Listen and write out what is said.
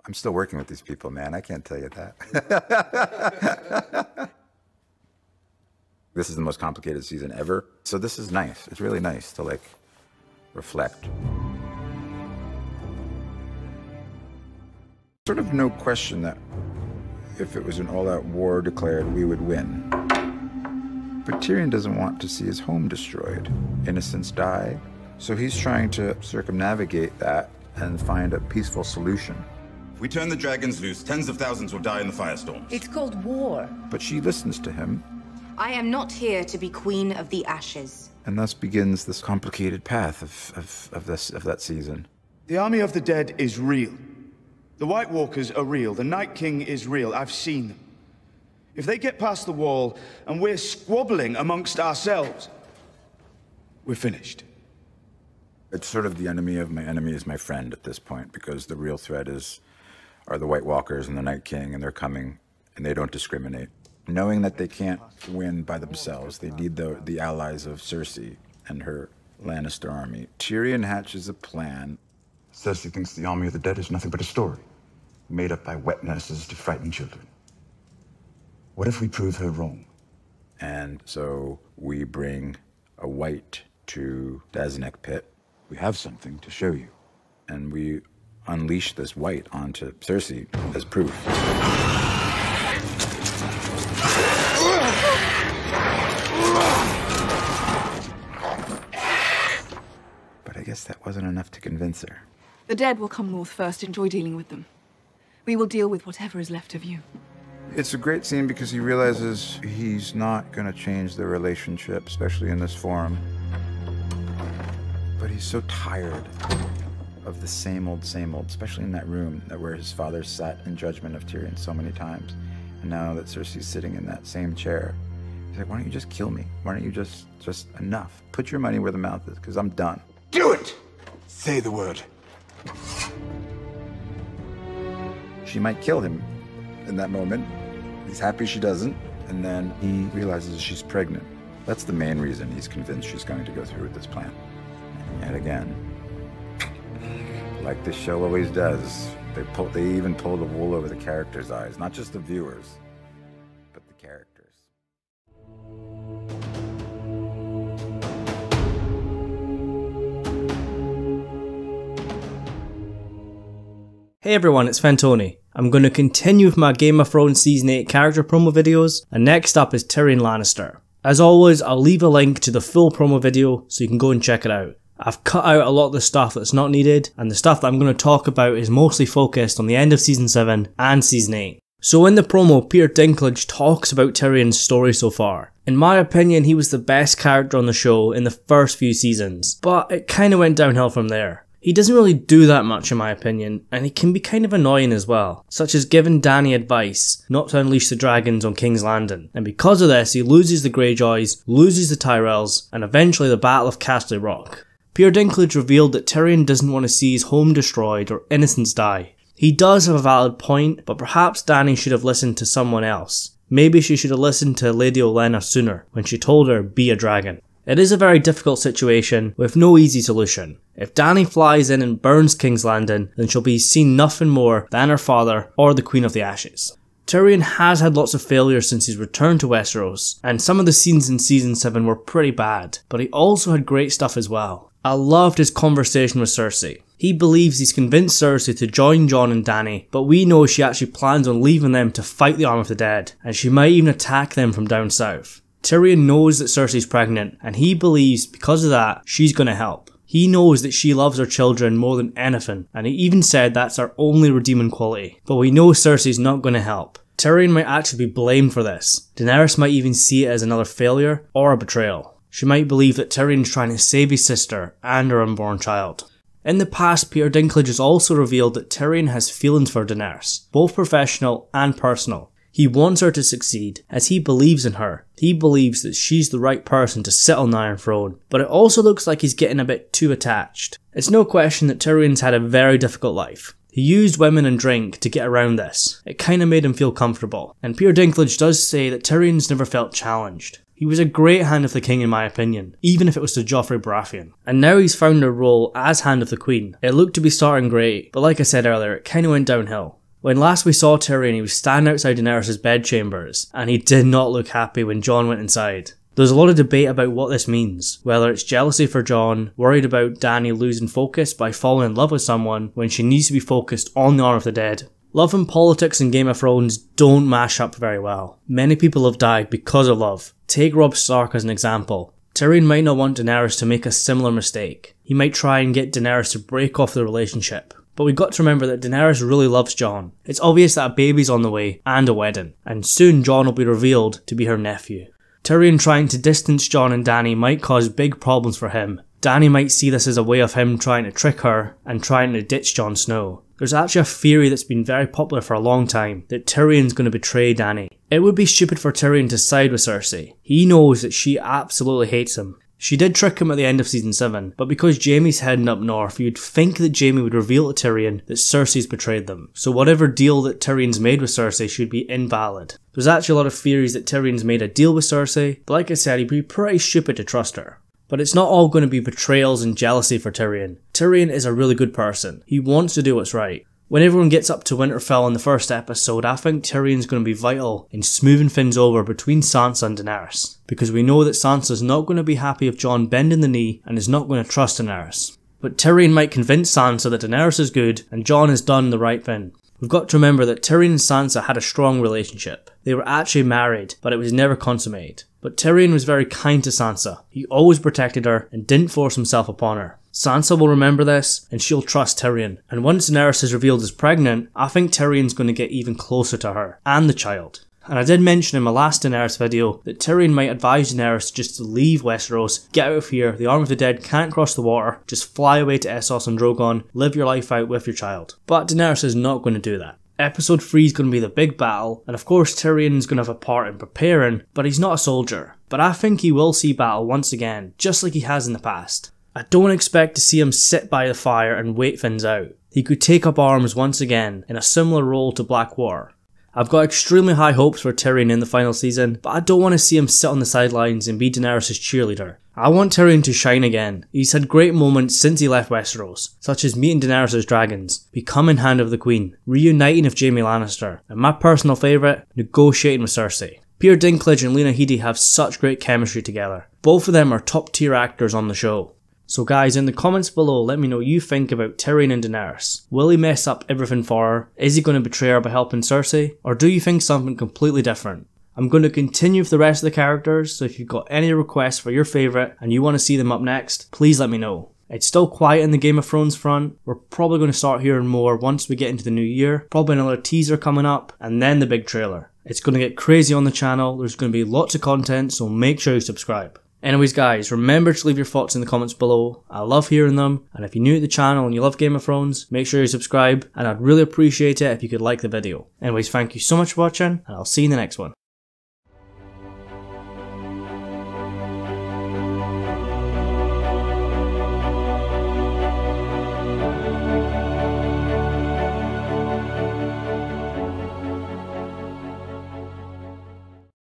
I'm still working with these people, man. I can't tell you that. This is the most complicated season ever. So this is nice. It's really nice to like reflect. Sort of no question that if it was an all-out war declared, we would win. But Tyrion doesn't want to see his home destroyed. Innocents die. So he's trying to circumnavigate that and find a peaceful solution. If we turn the dragons loose, tens of thousands will die in the firestorms. It's called war. But she listens to him. I am not here to be Queen of the Ashes. And thus begins this complicated path of that season. The army of the dead is real. The White Walkers are real. The Night King is real. I've seen them. If they get past the wall and we're squabbling amongst ourselves, we're finished. It's sort of the enemy of my enemy is my friend at this point, because the real threat are the White Walkers and the Night King, and they're coming, and they don't discriminate. Knowing that they can't win by themselves, they need the allies of Cersei and her Lannister army. Tyrion hatches a plan. Cersei thinks the army of the dead is nothing but a story, made up by wet nurses to frighten children. What if we prove her wrong? And so we bring a white to Daznuk Pit. We have something to show you. And we unleash this white onto Cersei as proof. But I guess that wasn't enough to convince her. The dead will come north first. Enjoy dealing with them. We will deal with whatever is left of you. It's a great scene because he realizes he's not going to change their relationship, especially in this forum. But he's so tired of the same old, especially in that room where his father sat in judgment of Tyrion so many times. And now that Cersei's sitting in that same chair, he's like, why don't you just kill me? Why don't you just enough? Put your money where the mouth is, because I'm done. Do it! Say the word. She might kill him in that moment. He's happy she doesn't, and then he realizes she's pregnant. That's the main reason he's convinced she's going to go through with this plan. And yet again, like this show always does, they even pull the wool over the characters' eyes, not just the viewers, but the characters. Hey everyone, it's Fentony. I'm going to continue with my Game of Thrones Season 8 character promo videos, and next up is Tyrion Lannister. As always, I'll leave a link to the full promo video so you can go and check it out. I've cut out a lot of the stuff that's not needed, and the stuff that I'm going to talk about is mostly focused on the end of Season 7 and Season 8. So in the promo, Peter Dinklage talks about Tyrion's story so far. In my opinion, he was the best character on the show in the first few seasons, but it kinda went downhill from there. He doesn't really do that much in my opinion, and he can be kind of annoying as well, such as giving Dany advice not to unleash the dragons on King's Landing, and because of this he loses the Greyjoys, loses the Tyrells, and eventually the Battle of Castle Rock. Peter Dinklage revealed that Tyrion doesn't want to see his home destroyed or innocents die. He does have a valid point, but perhaps Dany should have listened to someone else. Maybe she should have listened to Lady Olenna sooner, when she told her be a dragon. It is a very difficult situation with no easy solution. If Dany flies in and burns King's Landing, then she'll be seen nothing more than her father or the Queen of the Ashes. Tyrion has had lots of failures since his return to Westeros, and some of the scenes in Season 7 were pretty bad, but he also had great stuff as well. I loved his conversation with Cersei. He believes he's convinced Cersei to join Jon and Dany, but we know she actually plans on leaving them to fight the army of the dead, and she might even attack them from down south. Tyrion knows that Cersei's pregnant, and he believes because of that, she's gonna help. He knows that she loves her children more than anything, and he even said that's her only redeeming quality. But we know Cersei's not gonna help. Tyrion might actually be blamed for this. Daenerys might even see it as another failure or a betrayal. She might believe that Tyrion's trying to save his sister and her unborn child. In the past, Peter Dinklage has also revealed that Tyrion has feelings for Daenerys, both professional and personal. He wants her to succeed, as he believes in her. He believes that she's the right person to sit on the Iron Throne, but it also looks like he's getting a bit too attached. It's no question that Tyrion's had a very difficult life. He used women and drink to get around this. It kinda made him feel comfortable. And Peter Dinklage does say that Tyrion's never felt challenged. He was a great Hand of the King in my opinion, even if it was to Joffrey Baratheon. And now he's found a role as Hand of the Queen. It looked to be starting great, but like I said earlier, it kinda went downhill. When last we saw Tyrion, he was standing outside Daenerys' bedchambers, and he did not look happy when Jon went inside. There's a lot of debate about what this means, whether it's jealousy for Jon, worried about Dany losing focus by falling in love with someone when she needs to be focused on the Arm of the Dead. Love and politics in Game of Thrones don't mash up very well. Many people have died because of love. Take Robb Stark as an example. Tyrion might not want Daenerys to make a similar mistake. He might try and get Daenerys to break off the relationship. But we've got to remember that Daenerys really loves Jon. It's obvious that a baby's on the way and a wedding, and soon Jon will be revealed to be her nephew. Tyrion trying to distance Jon and Dany might cause big problems for him. Dany might see this as a way of him trying to trick her and trying to ditch Jon Snow. There's actually a theory that's been very popular for a long time that Tyrion's going to betray Dany. It would be stupid for Tyrion to side with Cersei. He knows that she absolutely hates him. She did trick him at the end of season 7, but because Jaime's heading up north, you'd think that Jaime would reveal to Tyrion that Cersei's betrayed them. So whatever deal that Tyrion's made with Cersei should be invalid. There's actually a lot of theories that Tyrion's made a deal with Cersei, but like I said, he'd be pretty stupid to trust her. But it's not all going to be betrayals and jealousy for Tyrion. Tyrion is a really good person. He wants to do what's right. When everyone gets up to Winterfell in the first episode, I think Tyrion's going to be vital in smoothing things over between Sansa and Daenerys. Because we know that Sansa's not going to be happy if Jon bending the knee and is not going to trust Daenerys. But Tyrion might convince Sansa that Daenerys is good and Jon has done the right thing. We've got to remember that Tyrion and Sansa had a strong relationship. They were actually married, but it was never consummated. But Tyrion was very kind to Sansa. He always protected her and didn't force himself upon her. Sansa will remember this, and she'll trust Tyrion. And once Daenerys is revealed as pregnant, I think Tyrion's going to get even closer to her, and the child. And I did mention in my last Daenerys video that Tyrion might advise Daenerys just to leave Westeros, get out of here, the Arm of the Dead can't cross the water, just fly away to Essos and Drogon, live your life out with your child. But Daenerys is not going to do that. Episode 3 is going to be the big battle, and of course Tyrion's going to have a part in preparing, but he's not a soldier. But I think he will see battle once again, just like he has in the past. I don't expect to see him sit by the fire and wait things out. He could take up arms once again, in a similar role to Blackwater. I've got extremely high hopes for Tyrion in the final season, but I don't want to see him sit on the sidelines and be Daenerys' cheerleader. I want Tyrion to shine again. He's had great moments since he left Westeros, such as meeting Daenerys' dragons, becoming Hand of the Queen, reuniting with Jaime Lannister, and my personal favourite, negotiating with Cersei. Peter Dinklage and Lena Headey have such great chemistry together. Both of them are top tier actors on the show. So guys, in the comments below, let me know what you think about Tyrion and Daenerys. Will he mess up everything for her? Is he going to betray her by helping Cersei? Or do you think something completely different? I'm going to continue with the rest of the characters, so if you've got any requests for your favourite and you want to see them up next, please let me know. It's still quiet in the Game of Thrones front. We're probably going to start hearing more once we get into the new year. Probably another teaser coming up, and then the big trailer. It's going to get crazy on the channel. There's going to be lots of content, so make sure you subscribe. Anyways guys, remember to leave your thoughts in the comments below. I love hearing them, and if you're new to the channel and you love Game of Thrones, make sure you subscribe, and I'd really appreciate it if you could like the video. Anyways, thank you so much for watching, and I'll see you in the next one.